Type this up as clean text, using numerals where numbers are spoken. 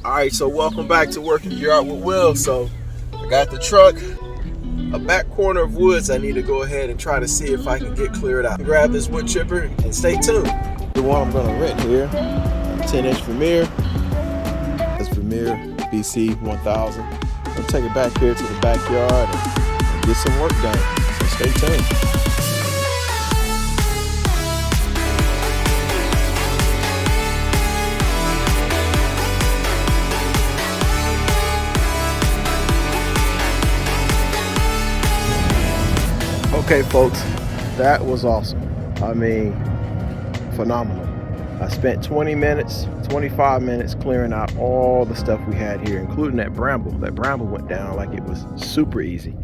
Alright, so welcome back to Working Gear Out with Will. So I got the truck, a back corner of woods I need to go ahead and try to see if I can get cleared out. Grab this wood chipper and stay tuned. The one I'm gonna rent here, 10-inch Vermeer. That's Vermeer BC 1000. I'll take it back here to the backyard and get some work done. So stay tuned. Okay, folks, that was awesome. I mean, phenomenal. I spent 20 minutes, 25 minutes clearing out all the stuff we had here, including that bramble. That bramble went down like it was super easy.